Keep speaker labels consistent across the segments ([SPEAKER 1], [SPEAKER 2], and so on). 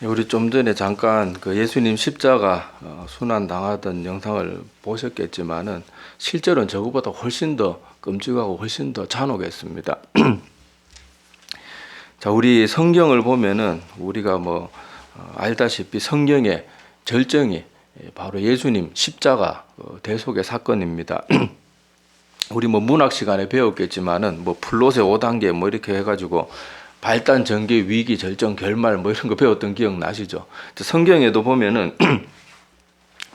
[SPEAKER 1] 우리 좀 전에 잠깐 그 예수님 십자가 순환 당하던 영상을 보셨겠지만은 실제로는 저거보다 훨씬 더 끔찍하고 훨씬 더 잔혹했습니다. 자, 우리 성경을 보면은 우리가 알다시피 성경의 절정이 바로 예수님 십자가 대속의 사건입니다. 우리 문학 시간에 배웠겠지만은 플롯의 5단계 이렇게 해가지고 발단, 전개, 위기, 절정, 결말 이런 거 배웠던 기억 나시죠? 성경에도 보면은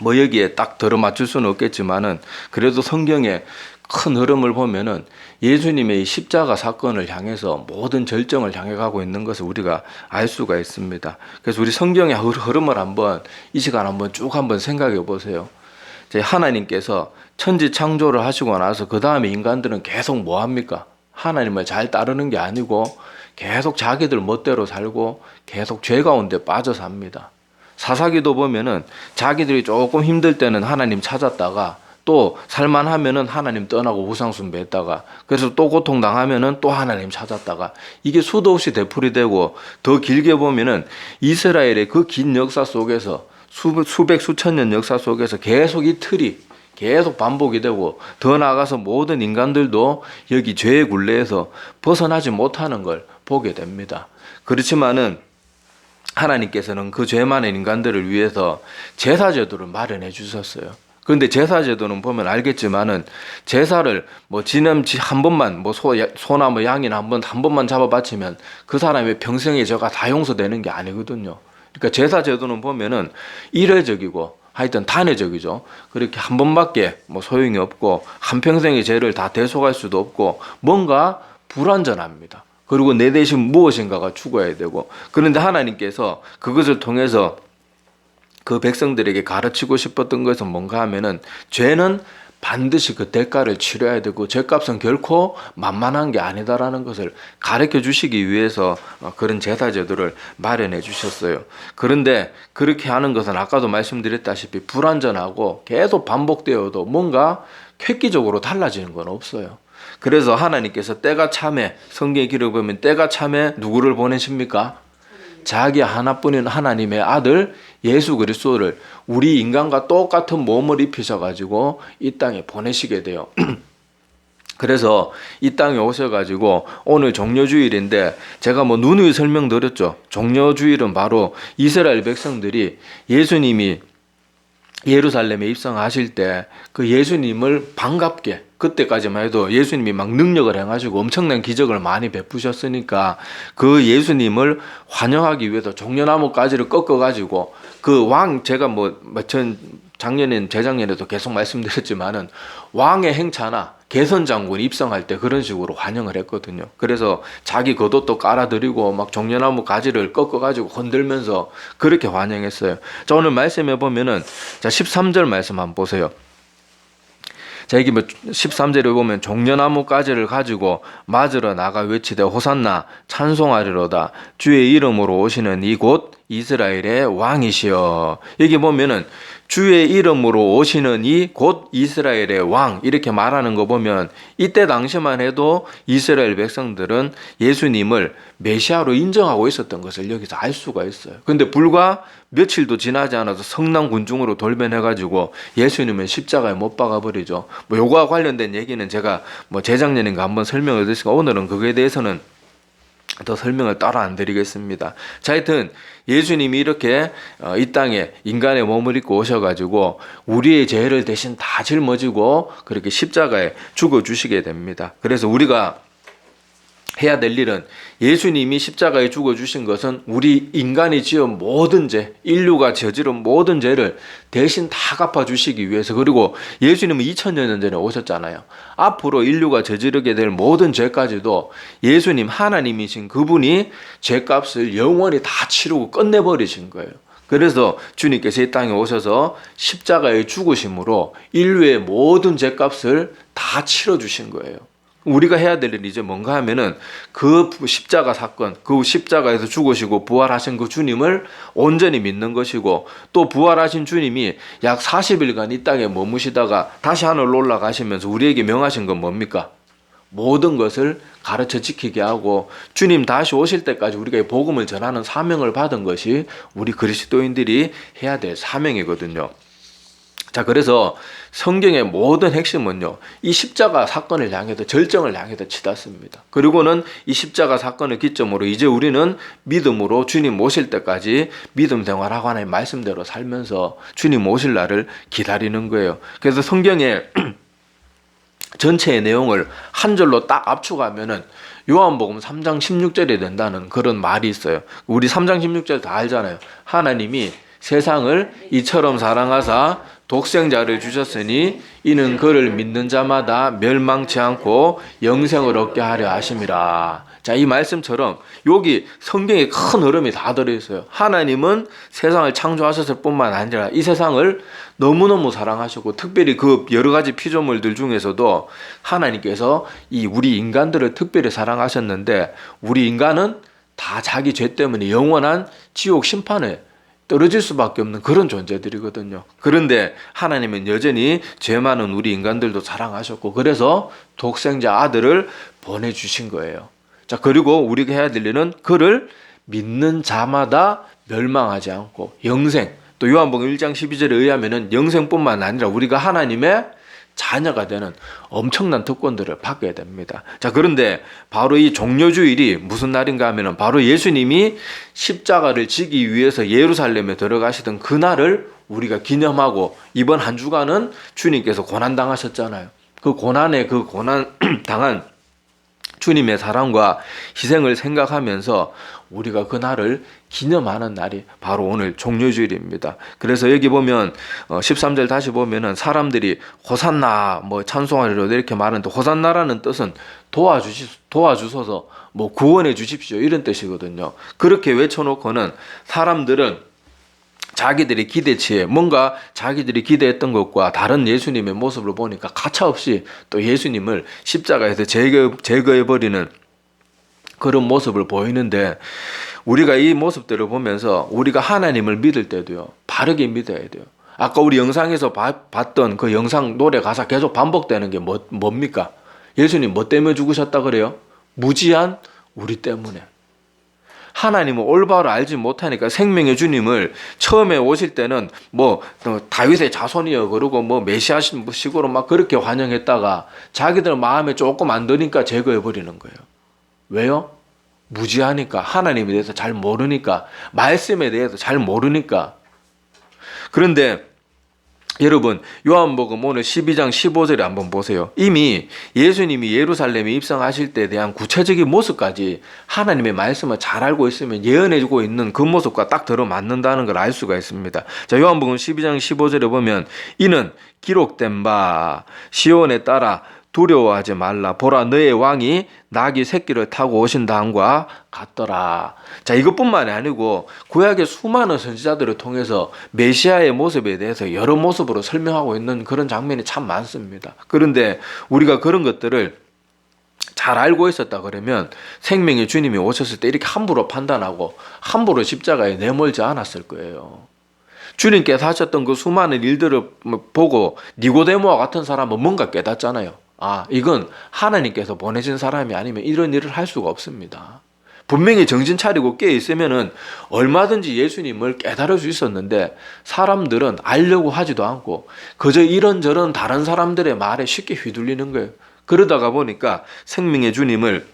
[SPEAKER 1] 여기에 딱 들어맞출 수는 없겠지만은 그래도 성경의 큰 흐름을 보면은 예수님의 이 십자가 사건을 향해서 모든 절정을 향해 가고 있는 것을 우리가 알 수가 있습니다. 그래서 우리 성경의 흐름을 이 시간 쭉 생각해 보세요. 하나님께서 천지 창조를 하시고 나서 그 다음에 인간들은 계속 뭐 합니까? 하나님을 잘 따르는 게 아니고 계속 자기들 멋대로 살고 계속 죄 가운데 빠져 삽니다. 사사기도 보면은 자기들이 조금 힘들 때는 하나님 찾았다가 또 살만하면은 하나님 떠나고 우상숭배했다가 그래서 또 고통당하면은 또 하나님 찾았다가 이게 수도 없이 되풀이되고 더 길게 보면은 이스라엘의 그 긴 역사 속에서 수백 수천 년 역사 속에서 계속 이 틀이 계속 반복이 되고 더 나아가서 모든 인간들도 여기 죄의 굴레에서 벗어나지 못하는 걸 보게 됩니다. 그렇지만은 하나님께서는 그 죄 많은 인간들을 위해서 제사제도를 마련해 주셨어요. 그런데 제사제도는 보면 알겠지만은 제사를 지nem치 한 번만 소나 양이나 한 번만 잡아 바치면 그 사람의 평생의 죄가 다 용서되는 게 아니거든요. 그러니까 제사제도는 보면은 일회적이고 하여튼 단회적이죠. 그렇게 한 번밖에 소용이 없고 한평생의 죄를 다 대속할 수도 없고 뭔가 불완전합니다. 그리고 내 대신 무엇인가가 죽어야 되고 그런데 하나님께서 그것을 통해서 그 백성들에게 가르치고 싶었던 것은 뭔가 하면은 죄는 반드시 그 대가를 치러야 되고 죄값은 결코 만만한 게 아니다라는 것을 가르쳐 주시기 위해서 그런 제사제도를 마련해 주셨어요. 그런데 그렇게 하는 것은 아까도 말씀드렸다시피 불완전하고 계속 반복되어도 뭔가 획기적으로 달라지는 건 없어요. 그래서 하나님께서 때가 참에 성경의 기록을 보면 때가 참에 누구를 보내십니까? 자기 하나뿐인 하나님의 아들 예수 그리스도를 우리 인간과 똑같은 몸을 입히셔가지고 이 땅에 보내시게 돼요. 그래서 이 땅에 오셔가지고 오늘 종려주일인데 제가 누누이 설명드렸죠. 종려주일은 바로 이스라엘 백성들이 예수님이 예루살렘에 입성하실 때 그 예수님을 반갑게 그때까지만 해도 예수님이 막 능력을 행하시고 엄청난 기적을 많이 베푸셨으니까 그 예수님을 환영하기 위해서 종려나무 가지를 꺾어가지고 그 왕 제가 재작년에도 계속 말씀드렸지만은 왕의 행차나 개선 장군이 입성할 때 그런 식으로 환영을 했거든요. 그래서 자기 겉옷도 깔아드리고 막 종려나무 가지를 꺾어가지고 흔들면서 그렇게 환영했어요. 자, 오늘 말씀해 보면은 자 13절 말씀 한번 보세요. 자, 여기 13절에 보면 종려나무 가지를 가지고 맞으러 나가 외치되 호산나 찬송하리로다 주의 이름으로 오시는 이곳 이스라엘의 왕이시여. 여기 보면은 주의 이름으로 오시는 이 곧 이스라엘의 왕 이렇게 말하는 거 보면 이때 당시만 해도 이스라엘 백성들은 예수님을 메시아로 인정하고 있었던 것을 여기서 알 수가 있어요. 근데 불과 며칠도 지나지 않아서 성난 군중으로 돌변해가지고 예수님은 십자가에 못 박아버리죠. 요거와 관련된 얘기는 제가 재작년인가 한번 설명을 드렸으니까 오늘은 그거에 대해서는 더 설명을 따로 안 드리겠습니다. 자, 하여튼 예수님이 이렇게 이 땅에 인간의 몸을 입고 오셔가지고 우리의 죄를 대신 다 짊어지고 그렇게 십자가에 죽어주시게 됩니다. 그래서 우리가 해야 될 일은 예수님이 십자가에 죽어주신 것은 우리 인간이 지은 모든 죄, 인류가 저지른 모든 죄를 대신 다 갚아주시기 위해서 그리고 예수님은 2000년 전에 오셨잖아요. 앞으로 인류가 저지르게 될 모든 죄까지도 예수님 하나님이신 그분이 죄값을 영원히 다 치르고 끝내버리신 거예요. 그래서 주님께서 이 땅에 오셔서 십자가에 죽으심으로 인류의 모든 죄값을 다 치러주신 거예요. 우리가 해야 될 일이 이제 뭔가 하면은 그 십자가 사건, 그 십자가에서 죽으시고 부활하신 그 주님을 온전히 믿는 것이고 또 부활하신 주님이 약 40일간 이 땅에 머무시다가 다시 하늘로 올라가시면서 우리에게 명하신 건 뭡니까? 모든 것을 가르쳐 지키게 하고 주님 다시 오실 때까지 우리가 이 복음을 전하는 사명을 받은 것이 우리 그리스도인들이 해야 될 사명이거든요. 자, 그래서 성경의 모든 핵심은요, 이 십자가 사건을 향해서 절정을 향해서 치닫습니다. 그리고는 이 십자가 사건을 기점으로 이제 우리는 믿음으로 주님 오실 때까지 믿음 생활하고 하나님 말씀대로 살면서 주님 오실 날을 기다리는 거예요. 그래서 성경의 전체의 내용을 한 절로 딱 압축하면은 요한복음 3장 16절이 된다는 그런 말이 있어요. 우리 3장 16절 다 알잖아요. 하나님이 세상을 이처럼 사랑하사 독생자를 주셨으니 이는 그를 믿는 자마다 멸망치 않고 영생을 얻게 하려 하심이라. 자, 이 말씀처럼 여기 성경에 큰 흐름이 다 들어있어요. 하나님은 세상을 창조하셨을 뿐만 아니라 이 세상을 너무너무 사랑하셨고, 특별히 그 여러 가지 피조물들 중에서도 하나님께서 이 우리 인간들을 특별히 사랑하셨는데, 우리 인간은 다 자기 죄 때문에 영원한 지옥 심판에 떨어질 수밖에 없는 그런 존재들이거든요. 그런데 하나님은 여전히 죄 많은 우리 인간들도 사랑하셨고, 그래서 독생자 아들을 보내주신 거예요. 자, 그리고 우리가 해야 될 일은 그를 믿는 자마다 멸망하지 않고 영생, 또 요한복음 1장 12절에 의하면은 영생뿐만 아니라 우리가 하나님의 자녀가 되는 엄청난 특권들을 받게 됩니다. 자, 그런데 바로 이 종려주일이 무슨 날인가 하면은 바로 예수님이 십자가를 지기 위해서 예루살렘에 들어가시던 그날을 우리가 기념하고, 이번 한 주간은 주님께서 고난당하셨잖아요. 그 고난 당한 주님의 사랑과 희생을 생각하면서 우리가 그날을 기념하는 날이 바로 오늘 종려주일입니다. 그래서 여기 보면 13절 다시 보면은 사람들이 호산나 찬송하리로 이렇게 말하는데, 호산나라는 뜻은 도와주소서, 구원해 주십시오, 이런 뜻이거든요. 그렇게 외쳐놓고는 사람들은 자기들의 기대치에 뭔가 자기들이 기대했던 것과 다른 예수님의 모습을 보니까 가차없이 또 예수님을 십자가에서 제거해버리는 그런 모습을 보이는데, 우리가 이 모습들을 보면서 우리가 하나님을 믿을 때도요, 바르게 믿어야 돼요. 아까 우리 영상에서 봤던 그 영상 노래 가사 계속 반복되는 게 뭡니까? 예수님 뭐 때문에 죽으셨다 그래요? 무지한 우리 때문에. 하나님은 올바로 알지 못하니까 생명의 주님을 처음에 오실 때는 다윗의 자손이여 그러고 메시아식으로 막 그렇게 환영했다가 자기들 마음에 조금 안 드니까 제거해버리는 거예요. 왜요? 무지하니까, 하나님에 대해서 잘 모르니까, 말씀에 대해서 잘 모르니까. 그런데 여러분, 요한복음 오늘 12장 15절에 한번 보세요. 이미 예수님이 예루살렘에 입성하실 때에 대한 구체적인 모습까지 하나님의 말씀을 잘 알고 있으면 예언해주고 있는 그 모습과 딱 들어맞는다는 걸 알 수가 있습니다. 자, 요한복음 12장 15절에 보면 이는 기록된 바 시온에 따라 두려워하지 말라. 보라, 너의 왕이 나귀 새끼를 타고 오신다 함과 같더라. 자, 이것뿐만이 아니고 구약의 수많은 선지자들을 통해서 메시아의 모습에 대해서 여러 모습으로 설명하고 있는 그런 장면이 참 많습니다. 그런데 우리가 그런 것들을 잘 알고 있었다 그러면 생명의 주님이 오셨을 때 이렇게 함부로 판단하고 함부로 십자가에 내몰지 않았을 거예요. 주님께서 하셨던 그 수많은 일들을 보고 니고데모와 같은 사람은 뭔가 깨닫잖아요. 이건 하나님께서 보내신 사람이 아니면 이런 일을 할 수가 없습니다. 분명히 정신 차리고 깨 있으면은 얼마든지 예수님을 깨달을 수 있었는데, 사람들은 알려고 하지도 않고 그저 이런저런 다른 사람들의 말에 쉽게 휘둘리는 거예요. 그러다가 보니까 생명의 주님을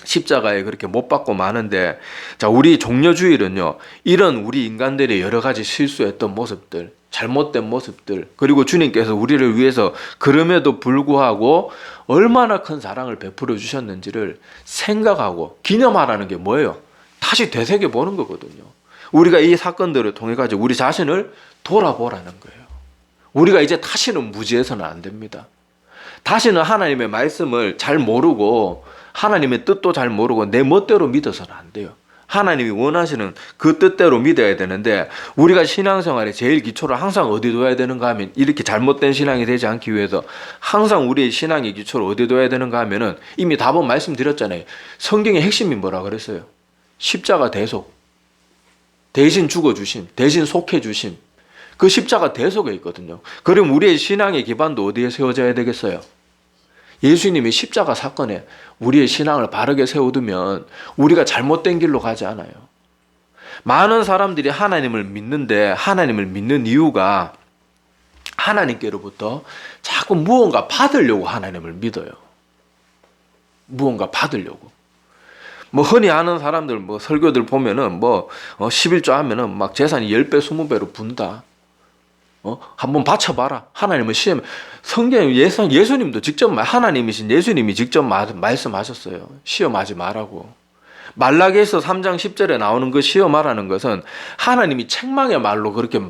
[SPEAKER 1] 십자가에 그렇게 못 박고 마는데, 자, 우리 종려주일은요, 이런 우리 인간들의 여러 가지 실수했던 모습들, 잘못된 모습들, 그리고 주님께서 우리를 위해서 그럼에도 불구하고 얼마나 큰 사랑을 베풀어 주셨는지를 생각하고 기념하라는 게 뭐예요? 다시 되새겨 보는 거거든요. 우리가 이 사건들을 통해 가지고 우리 자신을 돌아보라는 거예요. 우리가 이제 다시는 무지해서는 안 됩니다. 다시는 하나님의 말씀을 잘 모르고 하나님의 뜻도 잘 모르고 내 멋대로 믿어서는 안 돼요. 하나님이 원하시는 그 뜻대로 믿어야 되는데, 우리가 신앙생활의 제일 기초를 항상 어디 둬야 되는가 하면, 이렇게 잘못된 신앙이 되지 않기 위해서 항상 우리의 신앙의 기초를 어디 둬야 되는가 하면은 이미 답은 말씀드렸잖아요. 성경의 핵심이 뭐라 그랬어요? 십자가 대속, 대신 죽어주심, 대신 속해주심, 그 십자가 대속에 있거든요. 그럼 우리의 신앙의 기반도 어디에 세워져야 되겠어요? 예수님이 십자가 사건에 우리의 신앙을 바르게 세워두면 우리가 잘못된 길로 가지 않아요. 많은 사람들이 하나님을 믿는데 하나님을 믿는 이유가 하나님께로부터 자꾸 무언가 받으려고 하나님을 믿어요. 무언가 받으려고. 뭐 흔히 아는 사람들 뭐 설교들 보면은 뭐 11조 하면은 막 재산이 10배 20배로 분다. 한번 바쳐봐라. 하나님을 시험. 성경에 예수님도 직접 하나님이신 예수님이 직접 말씀하셨어요. 시험하지 말라고. 말라기에서 3장 10절에 나오는 그 시험하라는 것은 하나님이 책망의 말로 그렇게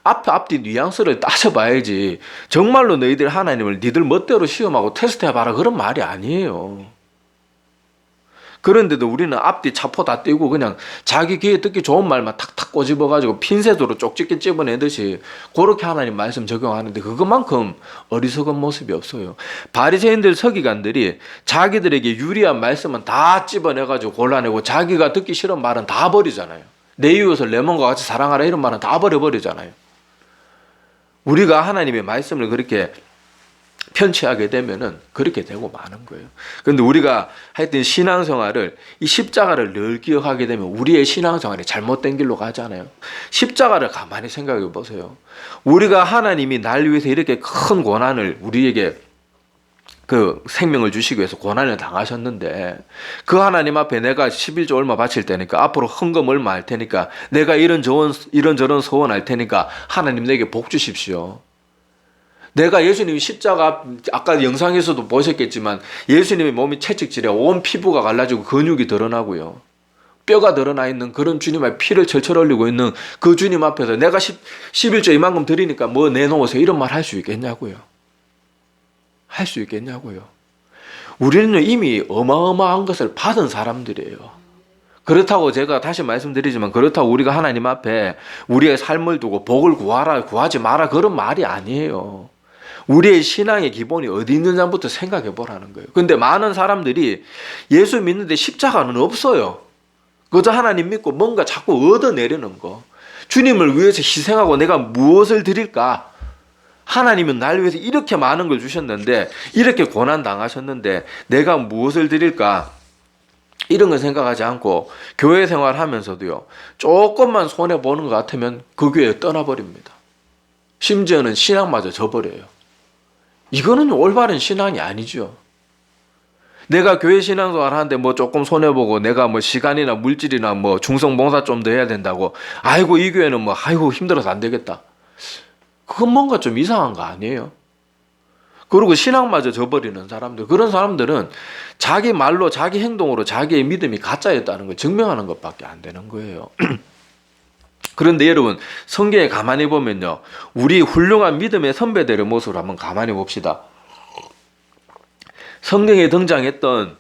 [SPEAKER 1] 앞뒤 뉘앙스를 따져봐야지 정말로 너희들 하나님을 니들 멋대로 시험하고 테스트해봐라 그런 말이 아니에요. 그런데도 우리는 앞뒤 차포 다 떼고 그냥 자기 귀에 듣기 좋은 말만 탁탁 꼬집어가지고 핀셋으로 쪽집게 찝어내듯이 그렇게 하나님 말씀 적용하는데 그것만큼 어리석은 모습이 없어요. 바리새인들 서기관들이 자기들에게 유리한 말씀은 다 찝어내가지고 골라내고 자기가 듣기 싫은 말은 다 버리잖아요. 내 이웃을 내 몸과 같이 사랑하라 이런 말은 다 버려버리잖아요. 우리가 하나님의 말씀을 그렇게 편취하게 되면은 그렇게 되고 마는 거예요. 그런데 우리가 하여튼 신앙생활을 이 십자가를 늘 기억하게 되면 우리의 신앙생활이 잘못된 길로 가잖아요. 십자가를 가만히 생각해 보세요. 우리가 하나님이 날 위해서 이렇게 큰 고난을 우리에게 그 생명을 주시기 위해서 고난을 당하셨는데 그 하나님 앞에 내가 11조 얼마 바칠 테니까 앞으로 헌금 얼마 할 테니까 내가 이런저런 소원할 테니까 하나님 내게 복 주십시오. 내가 예수님이 십자가 아까 영상에서도 보셨겠지만 예수님의 몸이 채찍질에 온 피부가 갈라지고 근육이 드러나고요. 뼈가 드러나 있는 그런 주님 앞에 피를 철철 흘리고 있는 그 주님 앞에서 내가 11조 이만큼 드리니까 뭐 내놓으세요 이런 말 할 수 있겠냐고요. 할 수 있겠냐고요. 우리는 이미 어마어마한 것을 받은 사람들이에요. 그렇다고 제가 다시 말씀드리지만 그렇다고 우리가 하나님 앞에 우리의 삶을 두고 복을 구하지 마라 그런 말이 아니에요. 우리의 신앙의 기본이 어디 있느냐부터 생각해 보라는 거예요. 근데 많은 사람들이 예수 믿는데 십자가는 없어요. 그저 하나님 믿고 뭔가 자꾸 얻어내려는 거. 주님을 위해서 희생하고 내가 무엇을 드릴까? 하나님은 날 위해서 이렇게 많은 걸 주셨는데 이렇게 고난 당하셨는데 내가 무엇을 드릴까? 이런 걸 생각하지 않고 교회 생활하면서도요. 조금만 손해보는 것 같으면 그 교회 떠나버립니다. 심지어는 신앙마저 져버려요. 이거는 올바른 신앙이 아니죠. 내가 교회 신앙생활 하는데 뭐 조금 손해보고 내가 뭐 시간이나 물질이나 뭐 중성봉사 좀 더 해야 된다고 아이고 이 교회는 뭐 아이고 힘들어서 안 되겠다. 그건 뭔가 좀 이상한 거 아니에요? 그리고 신앙마저 져버리는 사람들 그런 사람들은 자기 말로 자기 행동으로 자기의 믿음이 가짜였다는 걸 증명하는 것밖에 안 되는 거예요. 그런데 여러분 성경에 가만히 보면요. 우리 훌륭한 믿음의 선배들의 모습을 한번 가만히 봅시다. 성경에 등장했던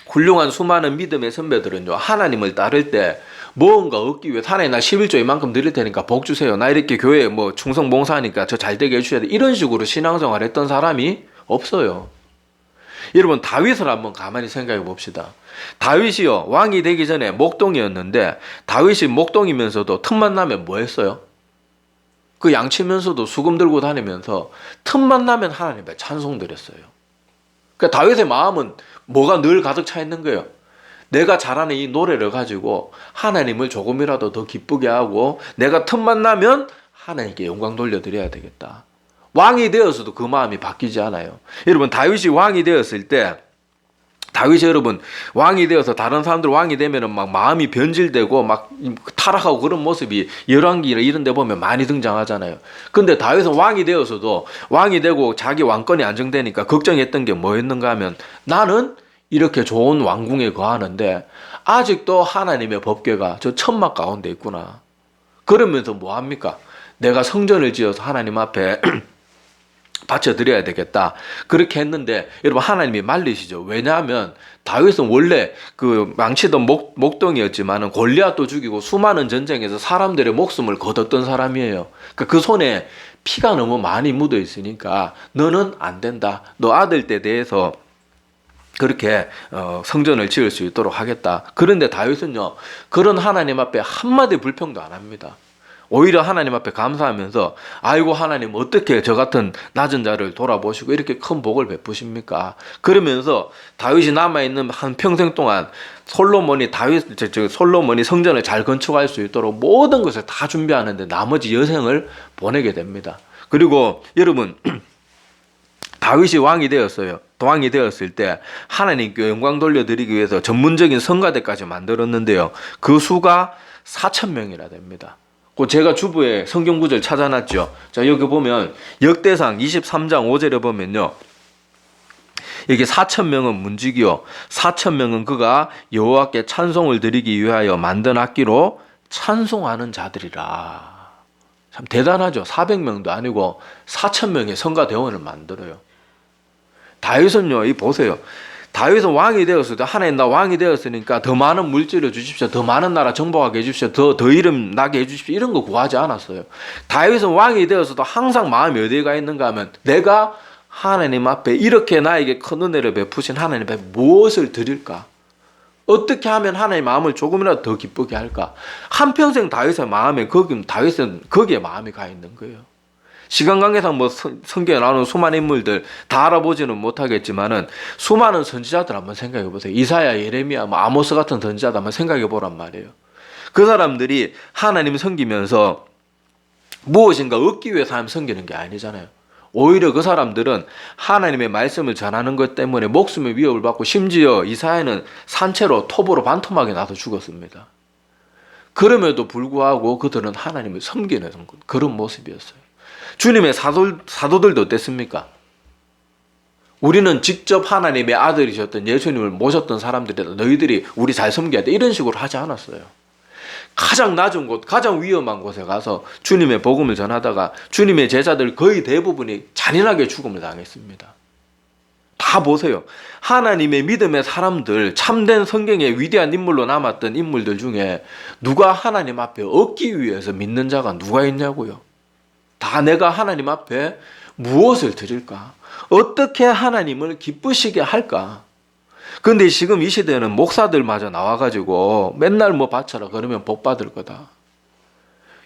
[SPEAKER 1] 훌륭한 수많은 믿음의 선배들은요. 하나님을 따를 때 무언가 얻기 위해 하나님 나 11조 이만큼 드릴 테니까 복 주세요. 나 이렇게 교회에 뭐 충성 봉사하니까 저 잘되게 해주셔야 돼. 이런 식으로 신앙생활 했던 사람이 없어요. 여러분 다윗을 한번 가만히 생각해 봅시다. 다윗이요 왕이 되기 전에 목동이었는데 다윗이 목동이면서도 틈만 나면 뭐 했어요? 그 양치면서도 수금 들고 다니면서 틈만 나면 하나님께 찬송 드렸어요. 그러니까 다윗의 마음은 뭐가 늘 가득 차 있는 거예요. 내가 잘하는 이 노래를 가지고 하나님을 조금이라도 더 기쁘게 하고 내가 틈만 나면 하나님께 영광 돌려드려야 되겠다. 왕이 되어서도 그 마음이 바뀌지 않아요. 여러분 다윗이 왕이 되었을 때 다윗이 여러분 왕이 되어서 다른 사람들 왕이 되면은 막 마음이 변질되고 막 타락하고 그런 모습이 열왕기나 이런 데 보면 많이 등장하잖아요. 근데 다윗은 왕이 되어서도 왕이 되고 자기 왕권이 안정되니까 걱정했던 게 뭐였는가 하면 나는 이렇게 좋은 왕궁에 거하는데 아직도 하나님의 법궤가 저 천막 가운데 있구나. 그러면서 뭐 합니까? 내가 성전을 지어서 하나님 앞에 바쳐드려야 되겠다. 그렇게 했는데 여러분 하나님이 말리시죠. 왜냐하면 다윗은 원래 그 망치던 목동이었지만은 골리앗도 죽이고 수많은 전쟁에서 사람들의 목숨을 거뒀던 사람이에요. 그러니까 그 손에 피가 너무 많이 묻어 있으니까 너는 안 된다. 너 아들 때 대해서 그렇게 성전을 지을 수 있도록 하겠다. 그런데 다윗은요. 그런 하나님 앞에 한마디 불평도 안 합니다. 오히려 하나님 앞에 감사하면서 아이고 하나님 어떻게 저 같은 낮은 자를 돌아보시고 이렇게 큰 복을 베푸십니까? 그러면서 다윗이 남아있는 한 평생 동안 솔로몬이 성전을 잘 건축할 수 있도록 모든 것을 다 준비하는데 나머지 여생을 보내게 됩니다. 그리고 여러분 다윗이 왕이 되었어요. 왕이 되었을 때 하나님께 영광 돌려드리기 위해서 전문적인 성가대까지 만들었는데요. 그 수가 4,000명이나 됩니다. 제가 주부에 성경 구절 찾아놨죠. 자, 여기 보면 역대상 23장 5절에 보면요. 여기 4,000명은 문지기요 4,000명은 그가 여호와께 찬송을 드리기 위하여 만든 악기로 찬송하는 자들이라. 참 대단하죠. 400명도 아니고 4,000명의 성가대원을 만들어요. 다윗은요, 이 보세요. 다윗은 왕이 되었을 때 하나님 나 왕이 되었으니까 더 많은 물질을 주십시오. 더 많은 나라 정복하게 해주십시오. 더 이름 나게 해주십시오. 이런 거 구하지 않았어요. 다윗은 왕이 되었어도 항상 마음이 어디에 가 있는가 하면 내가 하나님 앞에 이렇게 나에게 큰 은혜를 베푸신 하나님 앞에 무엇을 드릴까? 어떻게 하면 하나님의 마음을 조금이라도 더 기쁘게 할까? 한평생 다윗의 마음에 다윗은 거기에 마음이 가 있는 거예요. 시간 관계상 성경에 나오는 수많은 인물들 다 알아보지는 못하겠지만은 수많은 선지자들 한번 생각해 보세요. 이사야, 예레미야, 아모스 같은 선지자들 한번 생각해 보란 말이에요. 그 사람들이 하나님을 섬기면서 무엇인가 얻기 위해서 하나님 섬기는 게 아니잖아요. 오히려 그 사람들은 하나님의 말씀을 전하는 것 때문에 목숨의 위협을 받고 심지어 이사야는 산채로 톱으로 반토막에 나서 죽었습니다. 그럼에도 불구하고 그들은 하나님을 섬기는 그런 모습이었어요. 주님의 사도들도 어땠습니까? 우리는 직접 하나님의 아들이셨던 예수님을 모셨던 사람들이다. 너희들이 우리 잘 섬겨야 돼. 이런 식으로 하지 않았어요. 가장 낮은 곳, 가장 위험한 곳에 가서 주님의 복음을 전하다가 주님의 제자들 거의 대부분이 잔인하게 죽음을 당했습니다. 다 보세요. 하나님의 믿음의 사람들, 참된 성경의 위대한 인물로 남았던 인물들 중에 누가 하나님 앞에 얻기 위해서 믿는 자가 누가 있냐고요. 다 내가 하나님 앞에 무엇을 드릴까? 어떻게 하나님을 기쁘시게 할까? 근데 지금 이 시대는 목사들마저 나와가지고 맨날 뭐 바쳐라 그러면 복 받을 거다.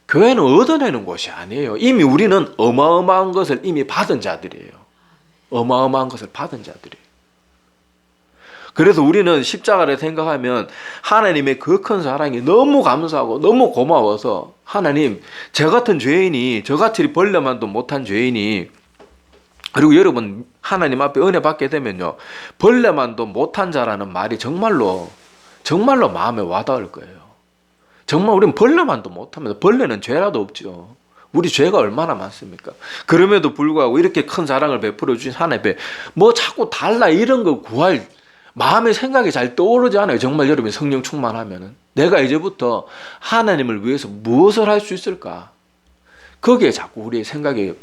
[SPEAKER 1] 교회는 얻어내는 곳이 아니에요. 이미 우리는 어마어마한 것을 이미 받은 자들이에요. 어마어마한 것을 받은 자들이에요. 그래서 우리는 십자가를 생각하면 하나님의 그 큰 사랑이 너무 감사하고 너무 고마워서 하나님 저 같은 죄인이 저같이 벌레만도 못한 죄인이 그리고 여러분 하나님 앞에 은혜 받게 되면요 벌레만도 못한 자라는 말이 정말로 마음에 와닿을 거예요. 정말 우리는 벌레만도 못하면서 벌레는 죄라도 없죠. 우리 죄가 얼마나 많습니까? 그럼에도 불구하고 이렇게 큰 사랑을 베풀어 주신 하나님 앞에 뭐 자꾸 달라 이런 거 구할 마음의 생각이 잘 떠오르지 않아요. 정말 여러분이 성령 충만하면은 내가 이제부터 하나님을 위해서 무엇을 할 수 있을까? 거기에 자꾸 우리의 생각이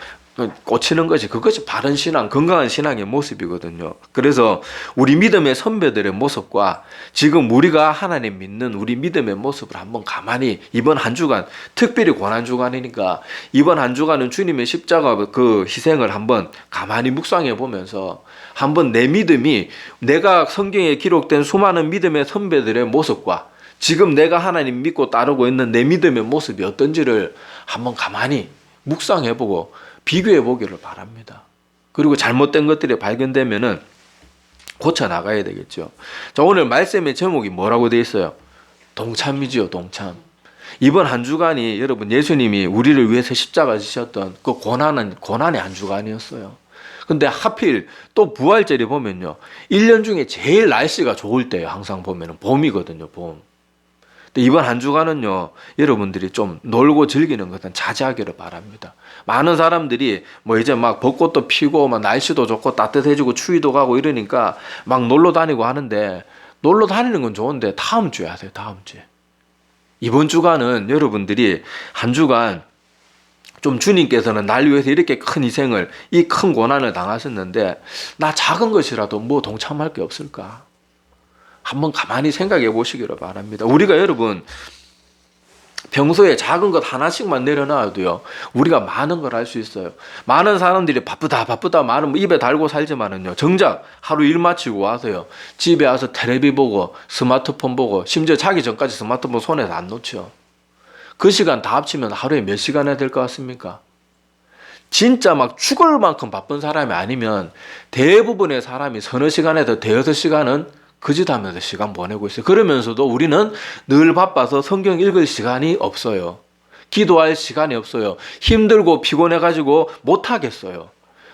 [SPEAKER 1] 꽂히는 것이 그것이 바른 신앙, 건강한 신앙의 모습이거든요. 그래서 우리 믿음의 선배들의 모습과 지금 우리가 하나님 믿는 우리 믿음의 모습을 한번 가만히 이번 한 주간 특별히 고난 주간이니까 이번 한 주간은 주님의 십자가 그 희생을 한번 가만히 묵상해 보면서 한번 내 믿음이 내가 성경에 기록된 수많은 믿음의 선배들의 모습과 지금 내가 하나님 믿고 따르고 있는 내 믿음의 모습이 어떤지를 한번 가만히 묵상해보고 비교해보기를 바랍니다. 그리고 잘못된 것들이 발견되면은 고쳐 나가야 되겠죠. 자, 오늘 말씀의 제목이 뭐라고 되어 있어요? 동참이지요, 동참. 이번 한 주간이 여러분 예수님이 우리를 위해서 십자가 지셨던 그 고난의 한 주간이었어요. 근데 하필 또 부활절에 보면요. 1년 중에 제일 날씨가 좋을 때예요. 항상 보면은 봄이거든요, 봄. 근데 이번 한 주간은요. 여러분들이 좀 놀고 즐기는 것은 자제하기를 바랍니다. 많은 사람들이 뭐 이제 막 벚꽃도 피고 막 날씨도 좋고 따뜻해지고 추위도 가고 이러니까 막 놀러 다니고 하는데 놀러 다니는 건 좋은데 다음 주에 하세요. 다음 주에. 이번 주간은 여러분들이 한 주간 좀 주님께서는 날 위해서 이렇게 큰 희생을 이 큰 고난을 당하셨는데 나 작은 것이라도 뭐 동참할 게 없을까? 한번 가만히 생각해 보시기를 바랍니다. 우리가 여러분 평소에 작은 것 하나씩만 내려놔도요 우리가 많은 걸 할 수 있어요. 많은 사람들이 바쁘다 많은 입에 달고 살지만은요 정작 하루 일 마치고 와서요 집에 와서 텔레비 보고 스마트폰 보고 심지어 자기 전까지 스마트폰 손에서 안 놓죠. 그 시간 다 합치면 하루에 몇 시간 해야 될 것 같습니까? 진짜 막 죽을 만큼 바쁜 사람이 아니면 대부분의 사람이 서너 시간에서 대여섯 시간은 그 짓 하면서 시간 보내고 있어요. 그러면서도 우리는 늘 바빠서 성경 읽을 시간이 없어요. 기도할 시간이 없어요. 힘들고 피곤해가지고 못하겠어요.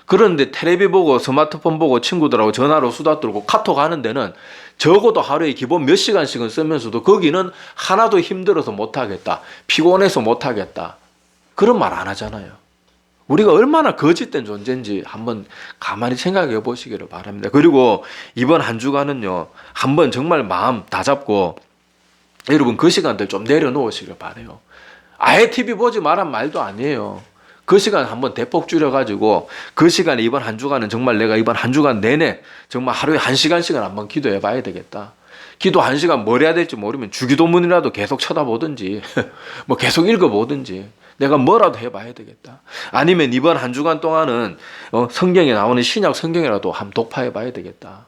[SPEAKER 1] 그런데 텔레비 보고 스마트폰 보고 친구들하고 전화로 수다 떨고 카톡 하는 데는 적어도 하루에 기본 몇 시간씩은 쓰면서도 거기는 하나도 힘들어서 못하겠다. 피곤해서 못하겠다. 그런 말 안 하잖아요. 우리가 얼마나 거짓된 존재인지 한번 가만히 생각해 보시기를 바랍니다. 그리고 이번 한 주간은요, 한번 정말 마음 다 잡고 여러분 그 시간들 좀 내려놓으시길 바라요. 아예 TV 보지 말란 말도 아니에요. 그 시간 한번 대폭 줄여가지고 그 시간에 이번 한 주간은 정말 내가 이번 한 주간 내내 정말 하루에 1시간씩은 한번 기도해 봐야 되겠다. 기도 1시간 뭘 해야 될지 모르면 주기도문이라도 계속 쳐다보든지 뭐 계속 읽어보든지 내가 뭐라도 해봐야 되겠다. 아니면 이번 한 주간 동안은 성경에 나오는 신약 성경이라도 한번 독파해 봐야 되겠다.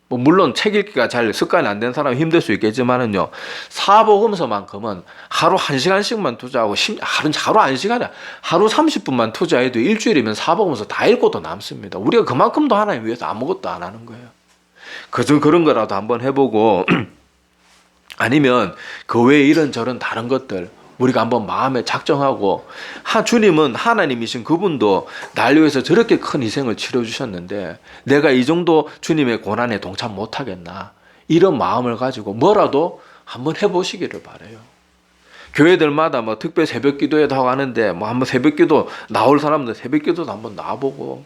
[SPEAKER 1] 뭐 물론 책 읽기가 잘 습관이 안 된 사람은 힘들 수 있겠지만은요, 사복음서만큼은 하루 1시간씩만 투자하고 하루 1시간이야. 하루 30분만 투자해도 일주일이면 사복음서 다 읽고도 남습니다. 우리가 그만큼도 하나님 위해서 아무것도 안 하는 거예요. 그저 그런 거라도 한번 해보고 아니면 그 외에 이런저런 다른 것들 우리가 한번 마음에 작정하고 주님은 하나님이신 그분도 날 위해서 저렇게 큰 희생을 치러주셨는데 내가 이 정도 주님의 고난에 동참 못하겠나, 이런 마음을 가지고 뭐라도 한번 해보시기를 바라요. 교회들마다 뭐 특별 새벽 기도회도 하고 하는데 뭐 한번 새벽 기도 나올 사람들 새벽 기도도 한번 나와보고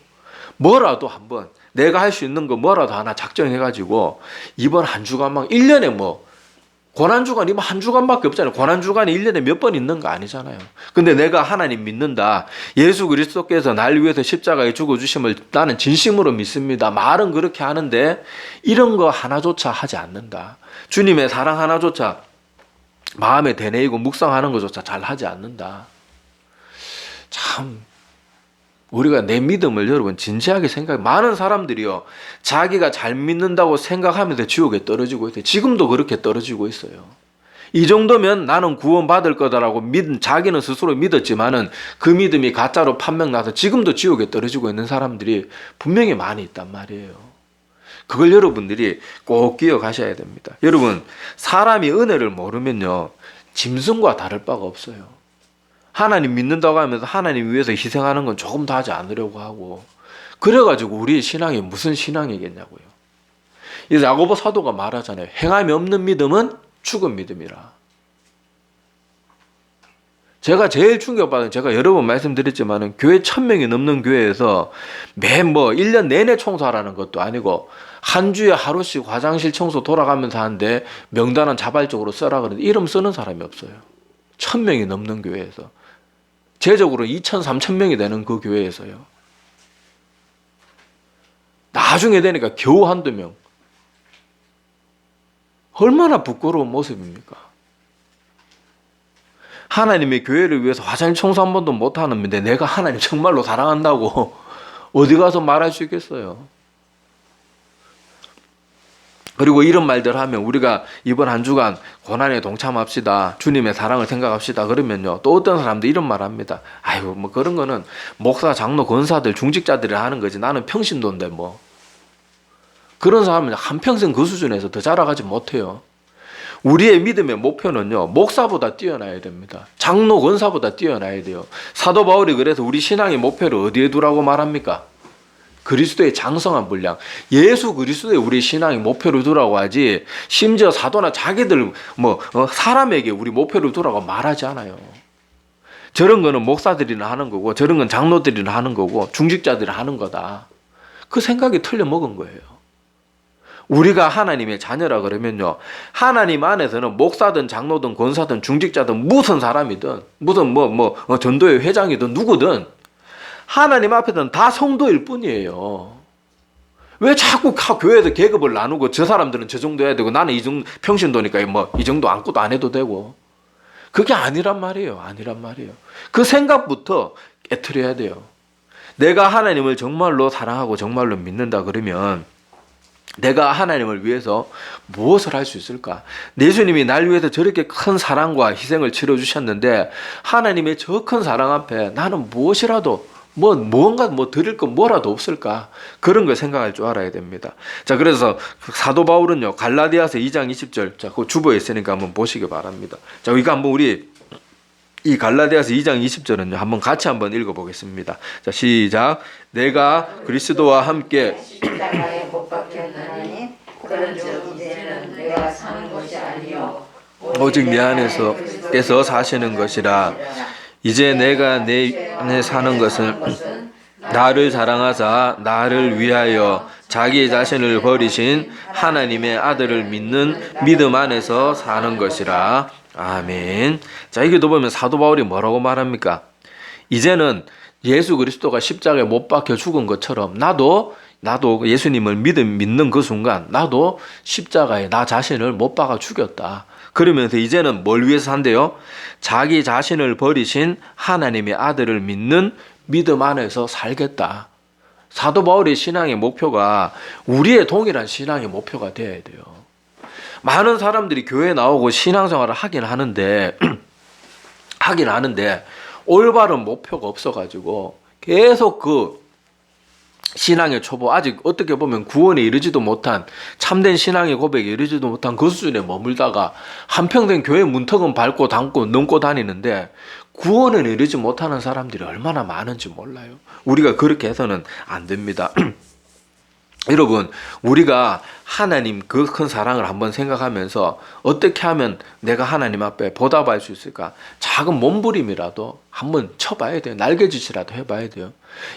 [SPEAKER 1] 뭐라도 한번 내가 할 수 있는 거 뭐라도 하나 작정해가지고 이번 한 주간만 1년에 뭐 고난주간 이번 한 주간밖에 없잖아요. 고난주간이 1년에 몇 번 있는 거 아니잖아요. 근데 내가 하나님 믿는다. 예수 그리스도께서 날 위해서 십자가에 죽어주심을 나는 진심으로 믿습니다. 말은 그렇게 하는데 이런 거 하나조차 하지 않는다. 주님의 사랑 하나조차 마음에 되뇌이고 묵상하는 것조차 잘 하지 않는다. 참 우리가 내 믿음을 여러분 진지하게 생각해. 많은 사람들이요, 자기가 잘 믿는다고 생각하면서 지옥에 떨어지고 있어요. 지금도 그렇게 떨어지고 있어요. 이 정도면 나는 구원받을 거다라고 자기는 스스로 믿었지만은 그 믿음이 가짜로 판명나서 지금도 지옥에 떨어지고 있는 사람들이 분명히 많이 있단 말이에요. 그걸 여러분들이 꼭 기억하셔야 됩니다. 여러분, 사람이 은혜를 모르면요, 짐승과 다를 바가 없어요. 하나님 믿는다고 하면서 하나님 위해서 희생하는 건 조금 더 하지 않으려고 하고, 그래가지고 우리의 신앙이 무슨 신앙이겠냐고요. 이 야고보 사도가 말하잖아요. 행함이 없는 믿음은 죽은 믿음이라. 제가 제일 충격받은, 제가 여러 번 말씀드렸지만은 교회 1000명이 넘는 교회에서 매 1년 내내 청소하라는 것도 아니고 한 주에 하루씩 화장실 청소 돌아가면서 하는데 명단은 자발적으로 써라 그러는데 이름 쓰는 사람이 없어요. 1000명이 넘는 교회에서. 제적으로 2000, 3000명이 되는 그 교회에서요. 나중에 되니까 겨우 한두 명. 얼마나 부끄러운 모습입니까? 하나님의 교회를 위해서 화장실 청소 한 번도 못하는데 내가 하나님 정말로 사랑한다고 어디 가서 말할 수 있겠어요? 그리고 이런 말들 하면 우리가 이번 한 주간 고난에 동참합시다. 주님의 사랑을 생각합시다. 그러면요, 또 어떤 사람들 이런 말 합니다. 아이고, 뭐 그런 거는 목사, 장로, 권사들, 중직자들이 하는 거지. 나는 평신도인데 뭐. 그런 사람은 한평생 그 수준에서 더 자라가지 못해요. 우리의 믿음의 목표는요, 목사보다 뛰어나야 됩니다. 장로, 권사보다 뛰어나야 돼요. 사도 바울이 그래서 우리 신앙의 목표를 어디에 두라고 말합니까? 그리스도의 장성한 분량, 예수 그리스도의 우리 신앙의 목표를 두라고 하지, 심지어 사도나 자기들 사람에게 우리 목표를 두라고 말하지 않아요. 저런 거는 목사들이나 하는 거고, 저런 건 장로들이나 하는 거고, 중직자들이 하는 거다. 그 생각이 틀려 먹은 거예요. 우리가 하나님의 자녀라 그러면요, 하나님 안에서는 목사든 장로든 권사든 중직자든 무슨 사람이든 무슨 전도회 회장이든 누구든 하나님 앞에서는 다 성도일 뿐이에요. 왜 자꾸 교회에서 계급을 나누고 저 사람들은 저 정도 해야 되고 나는 이 정도 평신도니까 이 정도 안고도 안 해도 되고, 그게 아니란 말이에요. 아니란 말이에요. 그 생각부터 깨트려야 돼요. 내가 하나님을 정말로 사랑하고 정말로 믿는다 그러면 내가 하나님을 위해서 무엇을 할 수 있을까? 예수님이 날 위해서 저렇게 큰 사랑과 희생을 치러주셨는데 하나님의 저 큰 사랑 앞에 나는 무엇이라도 뭔가 드릴 거 뭐라도 없을까? 그런 걸 생각할 줄 알아야 됩니다. 자, 그래서 사도 바울은요, 갈라디아서 2장 20절, 자, 그 주보에 있으니까 한번 보시기 바랍니다. 자, 이거 한번 우리 이 갈라디아서 2장 20절은요, 한번 같이 한번 읽어보겠습니다. 자, 시작. 내가 그리스도와 함께
[SPEAKER 2] 십자가에 못 박혔나니 그런즉 이제는 내가 사는 것이 아니요
[SPEAKER 1] 오직 내 안에서 사시는 것이라. 이제 내가 내 안에 사는 것은 나를 자랑하사 나를 위하여 자기 자신을 버리신 하나님의 아들을 믿는 믿음 안에서 사는 것이라. 아멘. 자, 여기도 보면 사도 바울이 뭐라고 말합니까? 이제는 예수 그리스도가 십자가에 못 박혀 죽은 것처럼 나도 예수님을 믿는 그 순간 나도 십자가에 나 자신을 못 박아 죽였다. 그러면서 이제는 뭘 위해서 산대요? 자기 자신을 버리신 하나님의 아들을 믿는 믿음 안에서 살겠다. 사도 바울의 신앙의 목표가 우리의 동일한 신앙의 목표가 되어야 돼요. 많은 사람들이 교회에 나오고 신앙생활을 하긴 하는데 올바른 목표가 없어가지고 계속 그 신앙의 초보, 아직 어떻게 보면 구원에 이르지도 못한, 참된 신앙의 고백에 이르지도 못한 그 수준에 머물다가 한평생 교회 문턱은 밟고 담고 넘고 다니는데 구원에 이르지 못하는 사람들이 얼마나 많은지 몰라요. 우리가 그렇게 해서는 안 됩니다. 여러분, 우리가 하나님 그 큰 사랑을 한번 생각하면서 어떻게 하면 내가 하나님 앞에 보답할 수 있을까? 작은 몸부림이라도 한번 쳐봐야 돼요. 날개짓이라도 해봐야 돼요.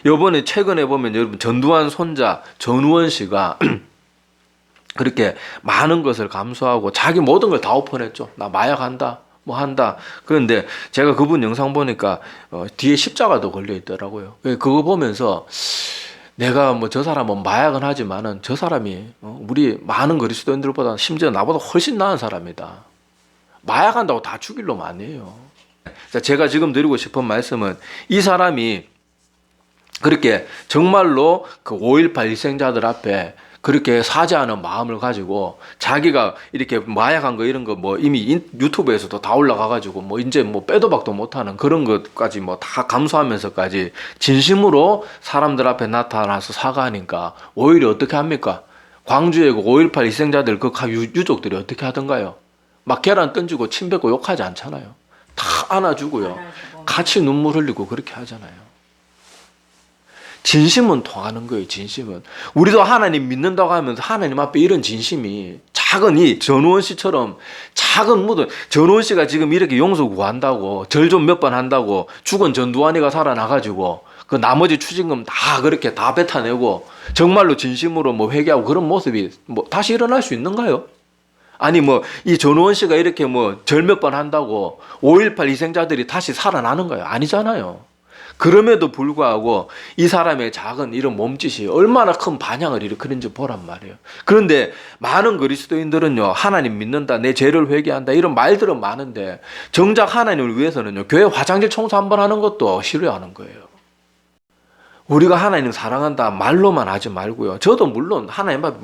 [SPEAKER 1] 요번에 최근에 보면 여러분 전두환 손자 전우원 씨가 그렇게 많은 것을 감수하고 자기 모든 걸 다 오픈했죠. 나 마약한다. 뭐 한다. 그런데 제가 그분 영상 보니까 뒤에 십자가도 걸려 있더라고요. 그거 보면서 내가 저 사람은 마약은 하지만은 저 사람이 우리 많은 그리스도인들보다 심지어 나보다 훨씬 나은 사람이다. 마약한다고 다 죽일 놈 아니에요. 제가 지금 드리고 싶은 말씀은 이 사람이 그렇게 정말로 그 5.18 희생자들 앞에 그렇게 사죄하는 마음을 가지고 자기가 이렇게 마약한 거 이런 거 이미 유튜브에서도 다 올라가가지고 이제 빼도 박도 못하는 그런 것까지 다 감수하면서까지 진심으로 사람들 앞에 나타나서 사과하니까 오히려 어떻게 합니까? 광주에 5.18 희생자들 그 유족들이 어떻게 하던가요? 막 계란 던지고 침 뱉고 욕하지 않잖아요. 다 안아주고요. 같이 눈물 흘리고 그렇게 하잖아요. 진심은 통하는 거예요. 진심은. 우리도 하나님 믿는다고 하면서 하나님 앞에 이런 진심이 작은 이 전우원 씨처럼 작은 무덤, 전우원 씨가 지금 이렇게 용서 구한다고 절 좀 몇 번 한다고 죽은 전두환이가 살아나가지고 그 나머지 추징금 다 그렇게 다 뱉어내고 정말로 진심으로 회개하고 그런 모습이 다시 일어날 수 있는가요? 아니 이 전우원 씨가 이렇게 절 몇 번 한다고 5.18 희생자들이 다시 살아나는 거예요? 아니잖아요. 그럼에도 불구하고 이 사람의 작은 이런 몸짓이 얼마나 큰 반향을 일으키는지 보란 말이에요. 그런데 많은 그리스도인들은요, 하나님 믿는다, 내 죄를 회개한다 이런 말들은 많은데 정작 하나님을 위해서는요, 교회 화장실 청소 한번 하는 것도 싫어하는 거예요. 우리가 하나님 사랑한다 말로만 하지 말고요. 저도 물론 하나님 앞에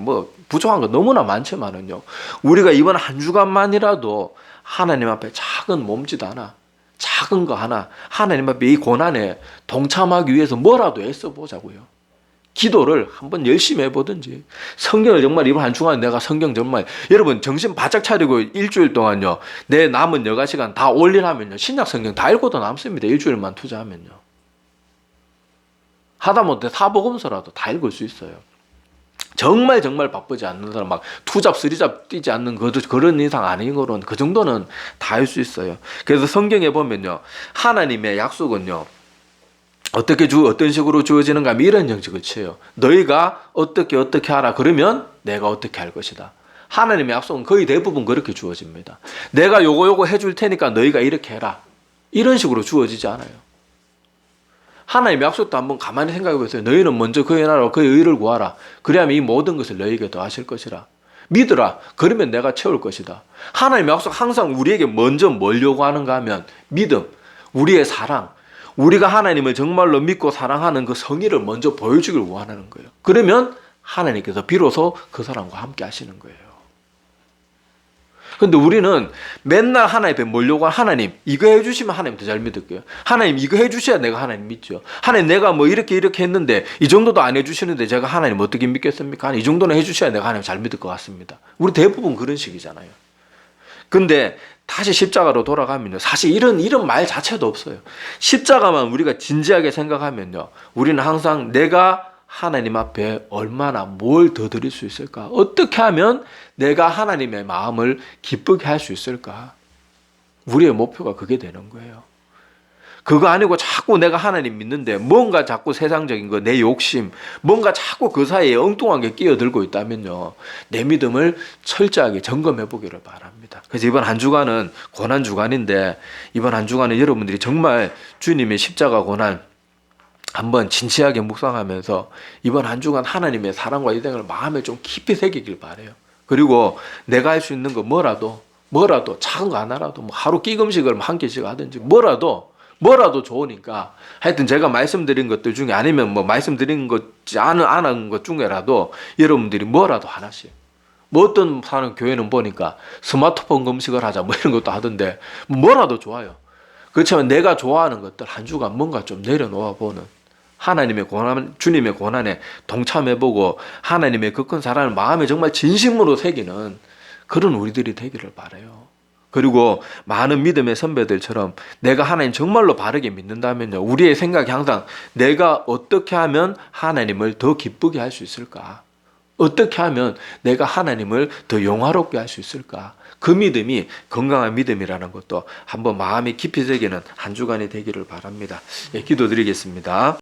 [SPEAKER 1] 부족한 거 너무나 많지만은요, 우리가 이번 한 주간만이라도 하나님 앞에 작은 몸짓 하나, 작은 거 하나 하나님 앞에 이 고난에 동참하기 위해서 뭐라도 애써 보자고요. 기도를 한번 열심히 해보든지 성경을 정말 이번 한 주간 내가 성경 정말 여러분 정신 바짝 차리고 일주일 동안요 내 남은 여가 시간 다 올리라면요 신약 성경 다 읽고도 남습니다. 일주일만 투자하면요 하다못해 사복음서라도 다 읽을 수 있어요. 정말 바쁘지 않는 사람 투잡 쓰리잡 뛰지 않는 그런 이상 아닌 거로는 그 정도는 다 할 수 있어요. 그래서 성경에 보면요 하나님의 약속은요 어떤 식으로 주어지는가 하면 이런 형식을 취해요. 너희가 어떻게 하라 그러면 내가 어떻게 할 것이다. 하나님의 약속은 거의 대부분 그렇게 주어집니다. 내가 요거 해줄 테니까 너희가 이렇게 해라. 이런 식으로 주어지지 않아요. 하나님의 약속도 한번 가만히 생각해 보세요. 너희는 먼저 그의 나라와 그의 의를 구하라. 그래야만 이 모든 것을 너희에게 더하실 것이라. 믿으라. 그러면 내가 채울 것이다. 하나님의 약속 항상 우리에게 먼저 뭘 요구하는가 하면 믿음, 우리의 사랑, 우리가 하나님을 정말로 믿고 사랑하는 그 성의를 먼저 보여주길 원하는 거예요. 그러면 하나님께서 비로소 그 사람과 함께 하시는 거예요. 근데 우리는 맨날 하나님 앞에 몰려고 하나님 이거 해주시면 하나님 더 잘 믿을게요. 하나님 이거 해주셔야 내가 하나님 믿죠. 하나님 내가 뭐 이렇게 했는데 이 정도도 안 해주시는데 제가 하나님 어떻게 믿겠습니까? 이 정도는 해주셔야 내가 하나님 잘 믿을 것 같습니다. 우리 대부분 그런 식이잖아요. 근데 다시 십자가로 돌아가면요. 사실 이런 말 자체도 없어요. 십자가만 우리가 진지하게 생각하면요. 우리는 항상 내가 하나님 앞에 얼마나 뭘 더 드릴 수 있을까? 어떻게 하면 내가 하나님의 마음을 기쁘게 할 수 있을까? 우리의 목표가 그게 되는 거예요. 그거 아니고 자꾸 내가 하나님 믿는데 뭔가 자꾸 세상적인 거, 내 욕심, 뭔가 자꾸 그 사이에 엉뚱한 게 끼어들고 있다면요. 내 믿음을 철저하게 점검해 보기를 바랍니다. 그래서 이번 한 주간은 고난 주간인데 이번 한 주간은 여러분들이 정말 주님의 십자가 고난 한번 진지하게 묵상하면서 이번 한 주간 하나님의 사랑과 인생을 마음에 좀 깊이 새기길 바라요. 그리고 내가 할 수 있는 거 뭐라도 작은 거 하나라도 뭐 하루 끼 음식을 한 개씩 하든지 뭐라도 좋으니까 하여튼 제가 말씀드린 것들 중에 아니면 뭐 말씀드린 것 안 한 것 중에라도 여러분들이 뭐라도 하나씩 뭐 어떤 사는 교회는 보니까 스마트폰 금식을 하자 뭐 이런 것도 하던데 뭐라도 좋아요. 그렇지만 내가 좋아하는 것들 한 주간 뭔가 좀 내려놓아 보는 하나님의 고난, 주님의 고난에 동참해보고 하나님의 그 큰 사랑을 마음에 정말 진심으로 새기는 그런 우리들이 되기를 바라요. 그리고 많은 믿음의 선배들처럼 내가 하나님 정말로 바르게 믿는다면요. 우리의 생각이 항상 내가 어떻게 하면 하나님을 더 기쁘게 할 수 있을까? 어떻게 하면 내가 하나님을 더 영화롭게 할 수 있을까? 그 믿음이 건강한 믿음이라는 것도 한번 마음에 깊이 새기는 한 주간이 되기를 바랍니다. 예, 기도드리겠습니다.